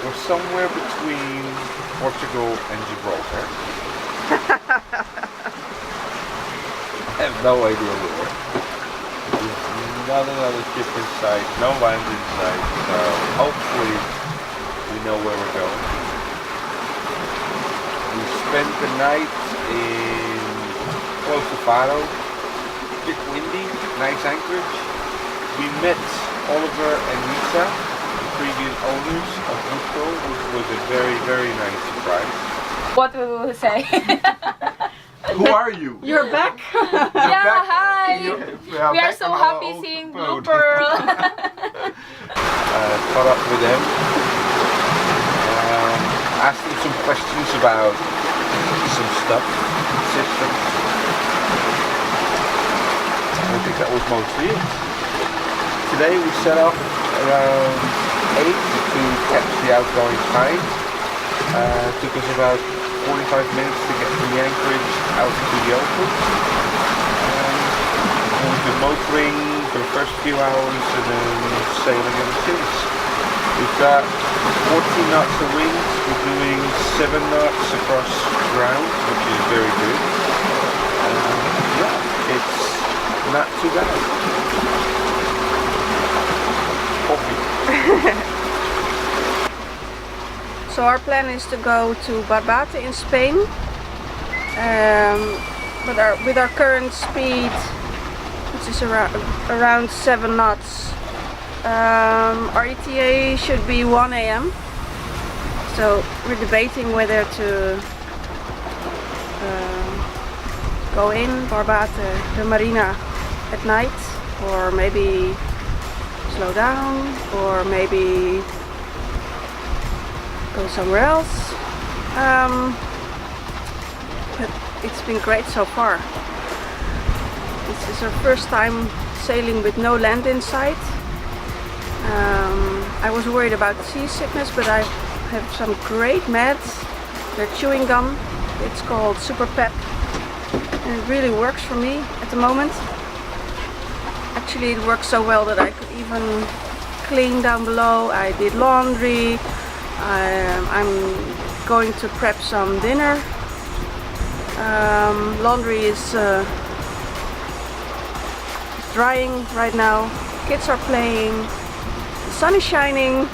We're somewhere between Portugal and Gibraltar. I have no idea where. There's not another ship in sight, no land in sight, so hopefully we know where we're going. We spent the night in close to Faro, a bit windy, nice anchorage. We met Oliver and Lisa, the previous owners of Blue Pearl, which was a very, very nice surprise. What will we say? Who are you? You're back? Yeah, hi! We are so happy seeing Blue Pearl. Caught up with them. Asked them some questions about some stuff, systems. I think that was mostly it. Today we set off around 8 to catch the outgoing tide. Took us about 45 minutes to get from the anchorage out to the open. We've been motoring for the first few hours and then sailing ever since. We've got 14 knots of wind, we're doing 7 knots across ground, which is very good. Yeah, it's not too bad. Coffee. So our plan is to go to Barbate in Spain, with our current speed, which is around 7 knots. Our ETA should be 1 AM. So we're debating whether to go in Barbate, the marina, at night, or maybe slow down, or maybe go somewhere else. But it's been great so far. This is our first time sailing with no land in sight. I was worried about seasickness, but I have some great meds. They're chewing gum. It's called Super Pep, and it really works for me at the moment. Actually, it works so well that I could even clean down below. I did laundry. I'm going to prep some dinner. Laundry is drying right now. Kids are playing. The sun is shining.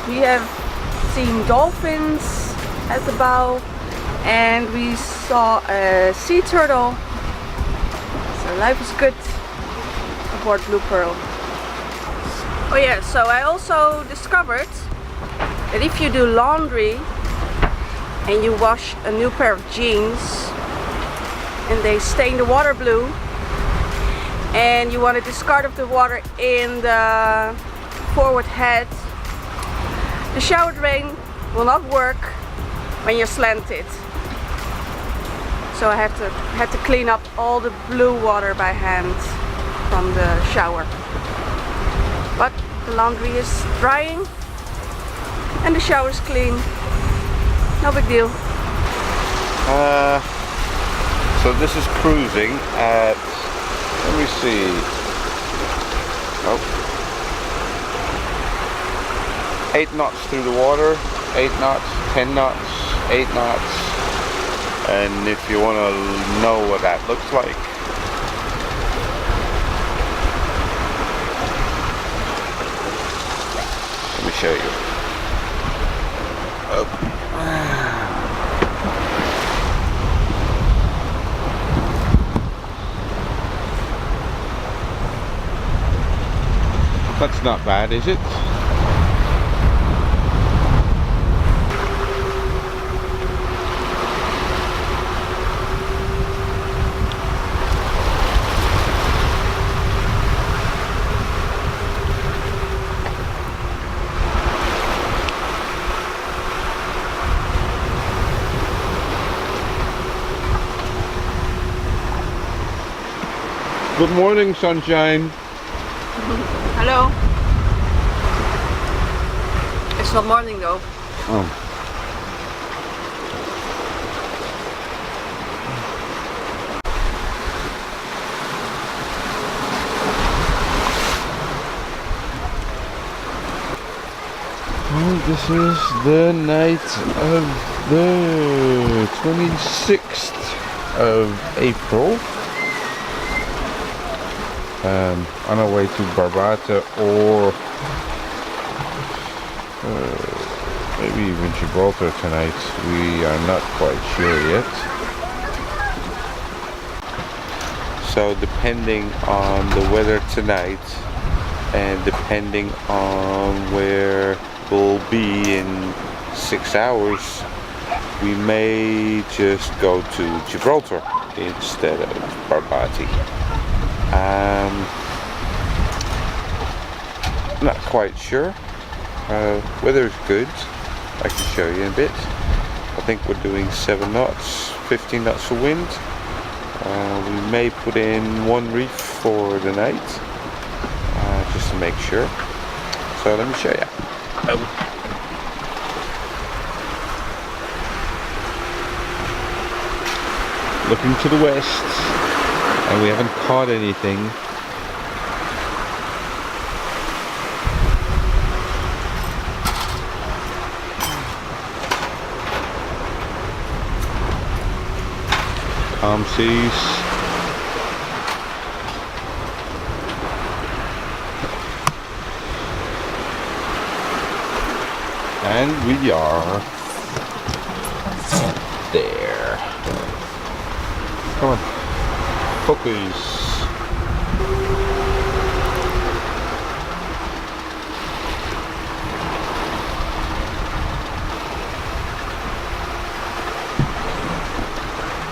We have seen dolphins at the bow, and we saw a sea turtle. So life is good aboard Blue Pearl. Oh yeah, so I also discovered that if you do laundry and you wash a new pair of jeans and they stain the water blue, and you want to discard of the water in the forward head, the shower drain will not work when you're slanted. So I had to clean up all the blue water by hand from the shower. But the laundry is drying and the shower is clean. No big deal. So this is cruising at, let me see, 8 knots through the water, 8 knots, 10 knots, 8 knots. And if you want to know what that looks like, let me show you. That's not bad, is it? Good morning, sunshine. Hello. It's not morning though. Oh. Well, this is the night of the 26th of April. On our way to Barbate or maybe even Gibraltar tonight. We are not quite sure yet. So depending on the weather tonight and depending on where we'll be in 6 hours, we may just go to Gibraltar instead of Barbate. Not quite sure. Weather is good. I can show you in a bit. I think we're doing 7 knots, 15 knots of wind. We may put in 1 reef for the night, just to make sure. So let me show you. Looking to the west, and we haven't caught anything. Calm seas. And we are there. Come on, focus.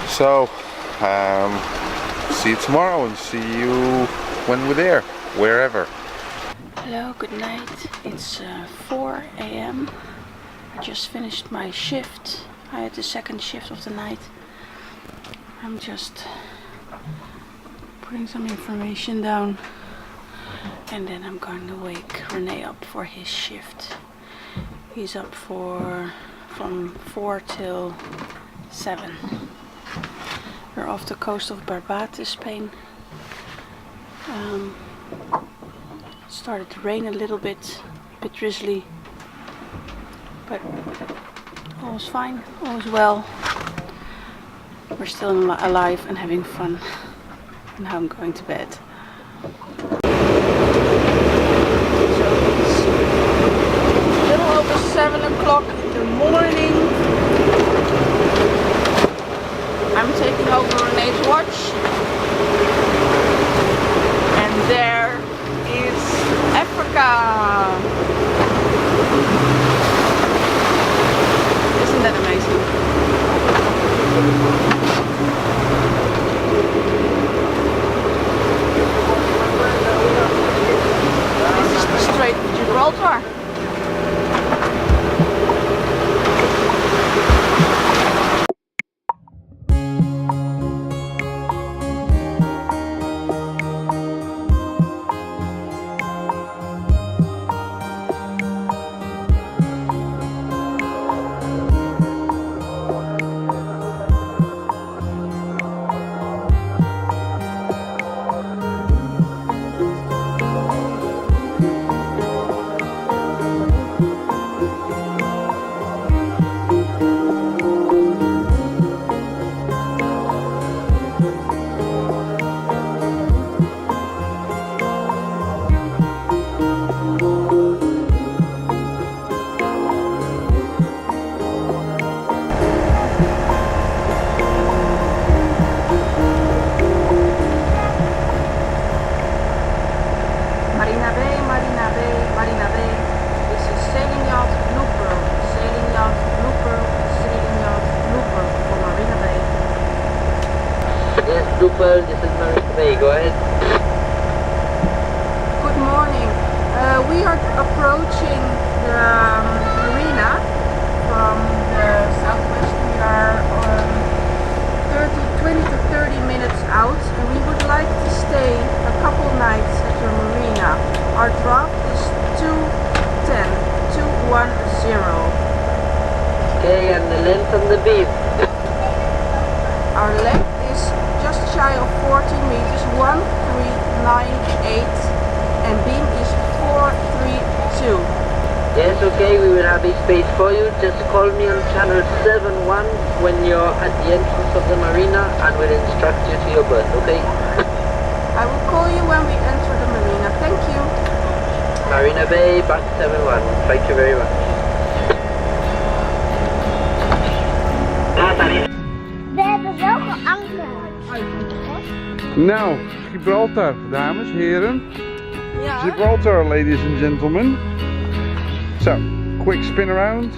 So, see you tomorrow and see you when we're there, wherever. Hello, good night. It's 4 AM. I just finished my shift. I had the second shift of the night. I'm just putting some information down and then I'm going to wake Rene up for his shift. He's up from 4 till 7. We're off the coast of Barbate, Spain. Started to rain a little bit, a bit drizzly, but all was fine, all was well. We're still alive and having fun. And now I'm going to bed. So it's a little over 7 o'clock in the morning. I'm taking over Rene's watch. And there is Africa. Isn't that amazing? This is the Strait of Gibraltar. Blue Pearl, this is Marina Bay, go ahead. Good morning. We are approaching the marina from the southwest. We are 20 to 30 minutes out and we would like to stay a couple nights at your marina. Our draft is 210. Okay, and the length of the beam? Our length is just shy of 40 meters, 1398, and beam is 432. Yes, okay. Okay, we will have a space for you. Just call me on channel 71 when you're at the entrance of the marina and we'll instruct you to your berth, okay? I will call you when we enter the marina. Thank you. Marina Bay, back 71. Thank you very much. We hebben wel geankerd. Nou, Gibraltar, dames, heren. Ja. Gibraltar, ladies and gentlemen. So, quick spin around.